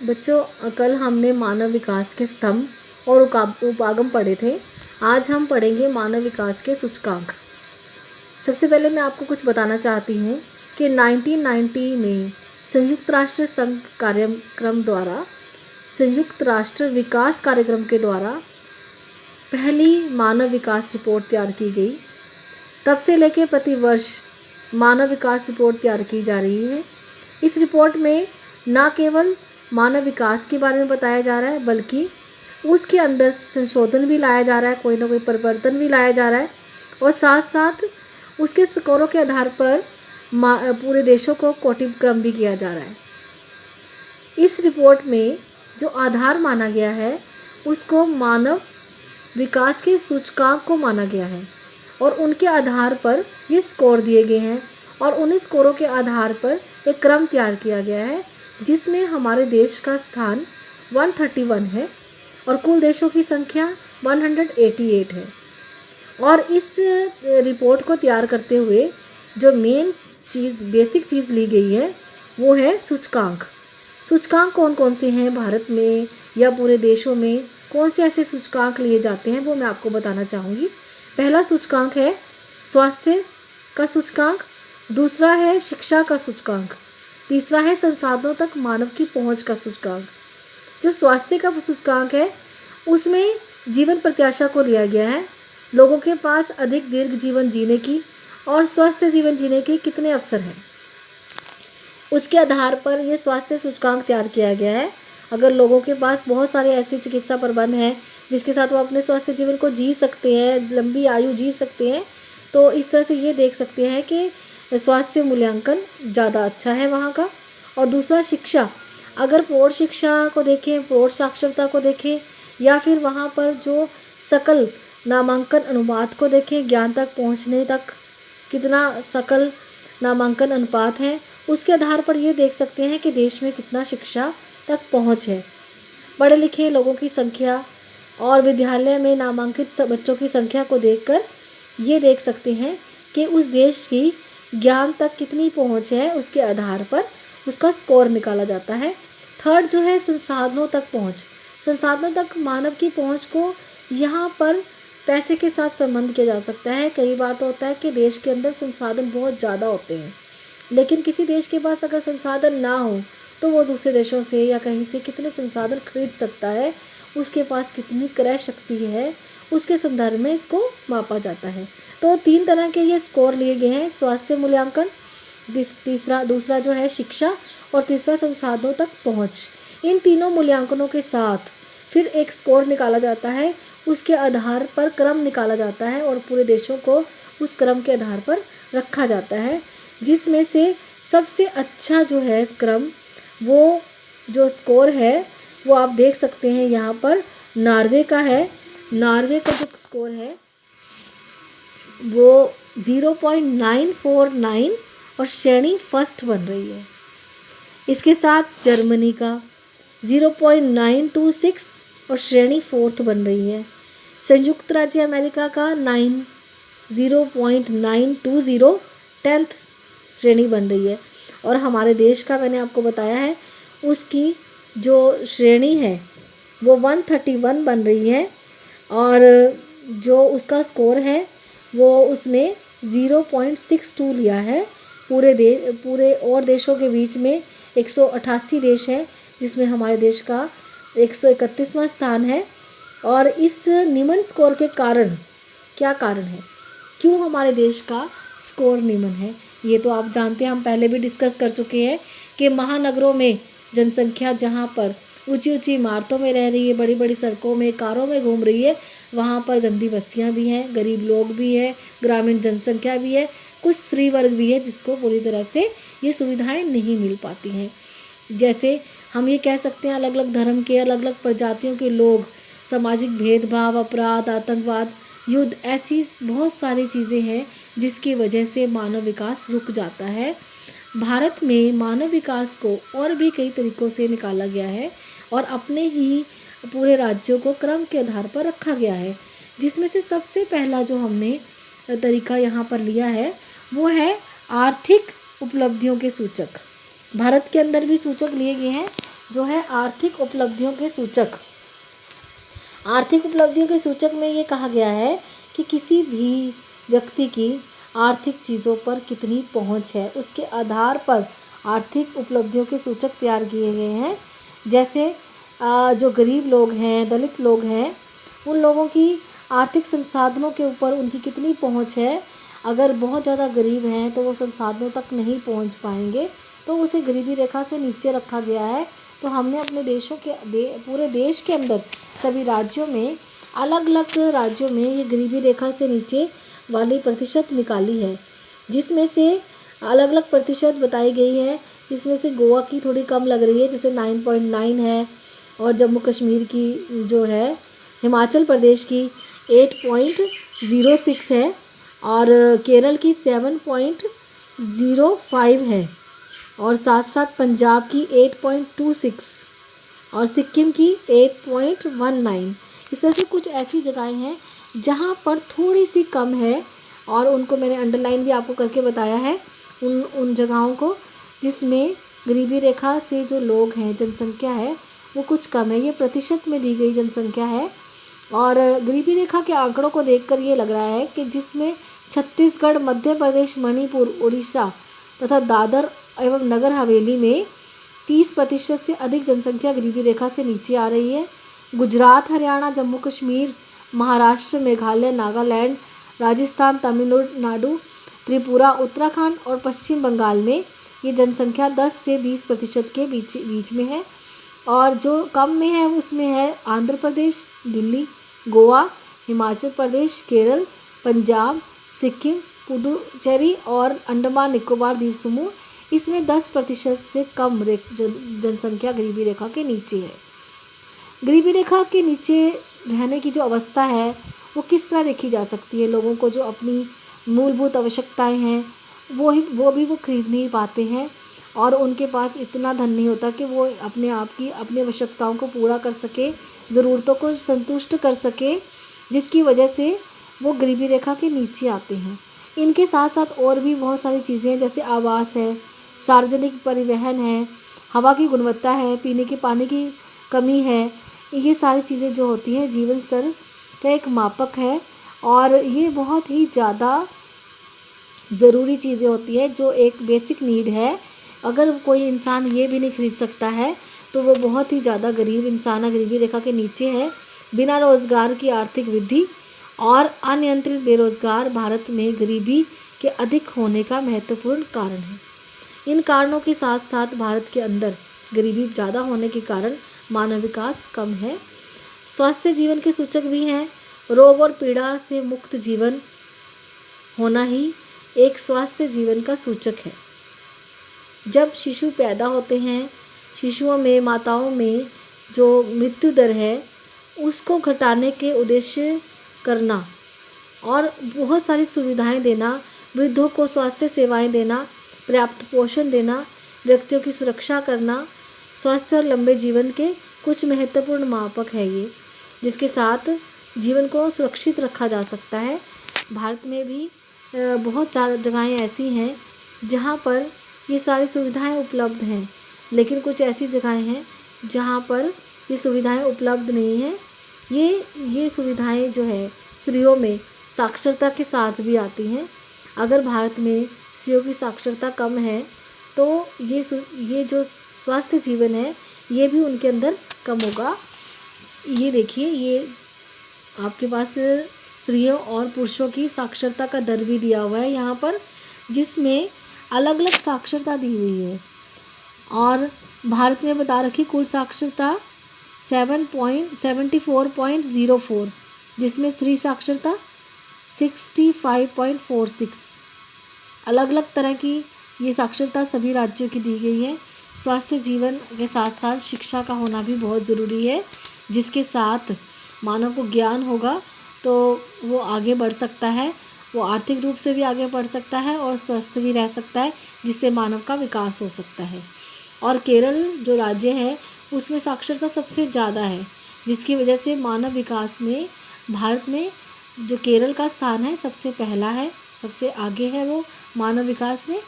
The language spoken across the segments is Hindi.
कल हमने मानव विकास के स्तंभ और उपागम पढ़े थे। आज हम पढ़ेंगे मानव विकास के सूचकांक। सबसे पहले मैं आपको कुछ बताना चाहती हूँ कि 1990 में संयुक्त राष्ट्र संघ कार्यक्रम द्वारा संयुक्त राष्ट्र विकास कार्यक्रम के द्वारा पहली मानव विकास रिपोर्ट तैयार की गई। तब से लेकर प्रतिवर्ष मानव विकास रिपोर्ट तैयार की जा रही है। इस रिपोर्ट में न केवल मानव विकास के बारे में बताया जा रहा है, बल्कि उसके अंदर संशोधन भी लाया जा रहा है, कोई ना कोई परिवर्तन भी लाया जा रहा है, और साथ साथ उसके स्कोरों के आधार पर पूरे देशों को कोटिक्रम भी किया जा रहा है। इस रिपोर्ट में जो आधार माना गया है उसको मानव विकास के सूचकांक को माना गया है, और उनके आधार पर ये स्कोर दिए गए हैं, और उन्हीं स्कोरों के आधार पर एक क्रम तैयार किया गया है जिसमें हमारे देश का स्थान 131 है और कुल देशों की संख्या 188 है। और इस रिपोर्ट को तैयार करते हुए जो मेन चीज़, बेसिक चीज़ ली गई है वो है सूचकांक। सूचकांक कौन कौन से हैं भारत में या पूरे देशों में, कौन से ऐसे सूचकांक लिए जाते हैं वो मैं आपको बताना चाहूँगी। पहला सूचकांक है स्वास्थ्य का सूचकांक, दूसरा है शिक्षा का सूचकांक, तीसरा है संसाधनों तक मानव की पहुंच का सूचकांक। जो स्वास्थ्य का सूचकांक है उसमें जीवन प्रत्याशा को लिया गया है, लोगों के पास अधिक दीर्घ जीवन जीने की और स्वस्थ जीवन जीने के कितने अवसर हैं, उसके आधार पर यह स्वास्थ्य सूचकांक तैयार किया गया है। अगर लोगों के पास बहुत सारे ऐसे चिकित्सा प्रबंध हैं जिसके साथ वो अपने स्वस्थ जीवन को जी सकते हैं, लंबी आयु जी सकते हैं, तो इस तरह से ये देख सकते हैं कि स्वास्थ्य मूल्यांकन ज़्यादा अच्छा है वहाँ का। और दूसरा शिक्षा, अगर प्रौढ़ शिक्षा को देखें, प्रौढ़ साक्षरता को देखें, या फिर वहाँ पर जो सकल नामांकन अनुपात को देखें, ज्ञान तक पहुँचने तक कितना सकल नामांकन अनुपात है, उसके आधार पर ये देख सकते हैं कि देश में कितना शिक्षा तक पहुँच है। पढ़े लिखे लोगों की संख्या और विद्यालय में नामांकित बच्चों की संख्या को देखकर ये देख सकते हैं कि उस देश की ज्ञान तक कितनी पहुँच है, उसके आधार पर उसका स्कोर निकाला जाता है। थर्ड जो है संसाधनों तक पहुँच। संसाधनों तक मानव की पहुँच को यहाँ पर पैसे के साथ संबंध किया जा सकता है। कई बार तो होता है कि देश के अंदर संसाधन बहुत ज़्यादा होते हैं, लेकिन किसी देश के पास अगर संसाधन ना हो तो वो दूसरे देशों से या कहीं से कितने संसाधन खरीद सकता है, उसके पास कितनी क्रय शक्ति है, उसके संदर्भ में इसको मापा जाता है। तो 3 तरह के ये स्कोर लिए गए हैं, स्वास्थ्य मूल्यांकन, दूसरा जो है शिक्षा, और तीसरा संसाधनों तक पहुँच। इन तीनों मूल्यांकनों के साथ फिर एक स्कोर निकाला जाता है, उसके आधार पर क्रम निकाला जाता है और पूरे देशों को उस क्रम के आधार पर रखा जाता है, जिसमें से सबसे अच्छा जो है क्रम, वो जो स्कोर है वो आप देख सकते हैं यहाँ पर नॉर्वे का है। नॉर्वे का जो स्कोर है वो 0.949 और श्रेणी फर्स्ट बन रही है। इसके साथ जर्मनी का 0.926 और श्रेणी फोर्थ बन रही है। संयुक्त राज्य अमेरिका का 0.920 10th श्रेणी बन रही है। और हमारे देश का मैंने आपको बताया है उसकी जो श्रेणी है वो 131 बन रही है, और जो उसका स्कोर है वो उसने 0.62 लिया है। पूरे और देशों के बीच में 188 देश हैं, जिसमें हमारे देश का 131वां स्थान है। और इस निम्न स्कोर के कारण क्या कारण है, क्यों हमारे देश का स्कोर निम्न है, ये तो आप जानते हैं, हम पहले भी डिस्कस कर चुके हैं कि महानगरों में जनसंख्या जहाँ पर ऊंची ऊंची इमारतों में रह रही है, बड़ी बड़ी सड़कों में, कारों में घूम रही है, वहाँ पर गंदी बस्तियाँ भी हैं, गरीब लोग भी हैं, ग्रामीण जनसंख्या भी है, कुछ स्त्री वर्ग भी है जिसको पूरी तरह से ये सुविधाएं नहीं मिल पाती हैं। जैसे हम ये कह सकते हैं अलग अलग धर्म के, अलग अलग प्रजातियों के लोग, सामाजिक भेदभाव, अपराध, आतंकवाद, युद्ध, ऐसी बहुत सारी चीज़ें हैं जिसकी वजह से मानव विकास रुक जाता है। भारत में मानव विकास को और भी कई तरीक़ों से निकाला गया है और अपने ही पूरे राज्यों को क्रम के आधार पर रखा गया है, जिसमें से सबसे पहला जो हमने तरीका यहाँ पर लिया है वो है आर्थिक उपलब्धियों के सूचक। भारत के अंदर भी सूचक लिए गए हैं, जो है आर्थिक उपलब्धियों के सूचक। आर्थिक उपलब्धियों के सूचक में ये कहा गया है कि किसी भी व्यक्ति की आर्थिक चीज़ों पर कितनी पहुंच है, उसके आधार पर आर्थिक उपलब्धियों के सूचक तैयार किए गए हैं। जैसे जो गरीब लोग हैं, दलित लोग हैं, उन लोगों की आर्थिक संसाधनों के ऊपर उनकी कितनी पहुंच है। अगर बहुत ज़्यादा गरीब हैं तो वो संसाधनों तक नहीं पहुंच पाएंगे, तो उसे गरीबी रेखा से नीचे रखा गया है। तो हमने अपने देशों के पूरे देश के अंदर सभी राज्यों में, अलग अलग राज्यों में ये गरीबी रेखा से नीचे वाली प्रतिशत निकाली है, जिसमें से अलग अलग प्रतिशत बताई गई है। इसमें से गोवा की थोड़ी कम लग रही है, जैसे 9.9 है, और जम्मू कश्मीर की जो है, हिमाचल प्रदेश की 8.06 है, और केरल की 7.05 है, और साथ साथ पंजाब की 8.26 और सिक्किम की 8.19। इस तरह से कुछ ऐसी जगहें हैं जहाँ पर थोड़ी सी कम है, और उनको मैंने अंडरलाइन भी आपको करके बताया है, उन जगहों को जिसमें गरीबी रेखा से जो लोग हैं, जनसंख्या है, वो कुछ कम है। ये प्रतिशत में दी गई जनसंख्या है। और गरीबी रेखा के आंकड़ों को देखकर ये लग रहा है कि जिसमें छत्तीसगढ़, मध्य प्रदेश, मणिपुर, उड़ीसा तथा दादर एवं नगर हवेली में 30% से अधिक जनसंख्या गरीबी रेखा से नीचे आ रही है। गुजरात, हरियाणा, जम्मू कश्मीर, महाराष्ट्र, मेघालय, नागालैंड, राजस्थान, तमिलनाडु, त्रिपुरा, उत्तराखंड और पश्चिम बंगाल में ये जनसंख्या 10 से 20% के बीच में है। और जो कम में है उसमें है आंध्र प्रदेश, दिल्ली, गोवा, हिमाचल प्रदेश, केरल, पंजाब, सिक्किम, पुडुचेरी और अंडमान निकोबार द्वीप समूह। इसमें 10% से कम जनसंख्या गरीबी रेखा के नीचे है। गरीबी रेखा के नीचे रहने की जो अवस्था है वो किस तरह देखी जा सकती है। लोगों को जो अपनी मूलभूत आवश्यकताएं हैं वो भी खरीद नहीं पाते हैं, और उनके पास इतना धन नहीं होता कि वो अपने आप की अपनी आवश्यकताओं को पूरा कर सके, ज़रूरतों को संतुष्ट कर सके, जिसकी वजह से वो गरीबी रेखा के नीचे आते हैं। इनके साथ साथ और भी बहुत सारी चीज़ें हैं, जैसे आवास है, सार्वजनिक परिवहन है, हवा की गुणवत्ता है, पीने के पानी की कमी है। ये सारी चीज़ें जो होती हैं जीवन स्तर का एक मापक है, और ये बहुत ही ज़्यादा ज़रूरी चीज़ें होती है, जो एक बेसिक नीड है। अगर कोई इंसान ये भी नहीं खरीद सकता है तो वो बहुत ही ज़्यादा गरीब इंसान है, गरीबी रेखा के नीचे है। बिना रोज़गार की आर्थिक वृद्धि और अनियंत्रित बेरोज़गार भारत में गरीबी के अधिक होने का महत्वपूर्ण कारण है। इन कारणों के साथ साथ भारत के अंदर गरीबी ज़्यादा होने के कारण मानव विकास कम है। स्वस्थ जीवन के सूचक भी हैं। रोग और पीड़ा से मुक्त जीवन होना ही एक स्वस्थ जीवन का सूचक है। जब शिशु पैदा होते हैं, शिशुओं में, माताओं में जो मृत्यु दर है उसको घटाने के उद्देश्य करना, और बहुत सारी सुविधाएं देना, वृद्धों को स्वास्थ्य सेवाएं देना, पर्याप्त पोषण देना, व्यक्तियों की सुरक्षा करना, स्वस्थ और लंबे जीवन के कुछ महत्वपूर्ण मापक है ये, जिसके साथ जीवन को सुरक्षित रखा जा सकता है। भारत में भी बहुत ज़्यादा जगहें ऐसी हैं जहाँ पर ये सारी सुविधाएं उपलब्ध हैं, लेकिन कुछ ऐसी जगहें हैं जहाँ पर ये सुविधाएं उपलब्ध नहीं हैं। ये सुविधाएं जो है स्त्रियों में साक्षरता के साथ भी आती हैं। अगर भारत में स्त्रियों की साक्षरता कम है तो ये जो स्वास्थ्य जीवन है ये भी उनके अंदर कम होगा। ये देखिए, ये आपके पास स्त्रियों और पुरुषों की साक्षरता का दर भी दिया हुआ है यहाँ पर, जिसमें अलग अलग साक्षरता दी हुई है। और भारत में बता रखी कुल साक्षरता 74.04, जिसमें स्त्री साक्षरता 65.46। अलग अलग तरह की ये साक्षरता सभी राज्यों की दी गई है। स्वास्थ्य जीवन के साथ साथ शिक्षा का होना भी बहुत ज़रूरी है, जिसके साथ मानव को ज्ञान होगा तो वो आगे बढ़ सकता है, वो आर्थिक रूप से भी आगे बढ़ सकता है और स्वस्थ भी रह सकता है, जिससे मानव का विकास हो सकता है। और केरल जो राज्य है उसमें साक्षरता सबसे ज़्यादा है, जिसकी वजह से मानव विकास में भारत में जो केरल का स्थान है सबसे पहला है, सबसे आगे है वो मानव विकास में।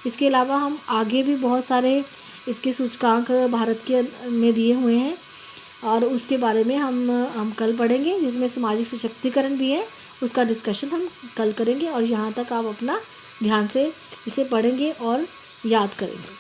इसके अलावा हम आगे भी बहुत सारे इसके सूचकांक भारत के में दिए हुए हैं और उसके बारे में हम कल पढ़ेंगे, जिसमें सामाजिक सशक्तिकरण भी है, उसका डिस्कशन हम कल करेंगे। और यहाँ तक आप अपना ध्यान से इसे पढ़ेंगे और याद करेंगे।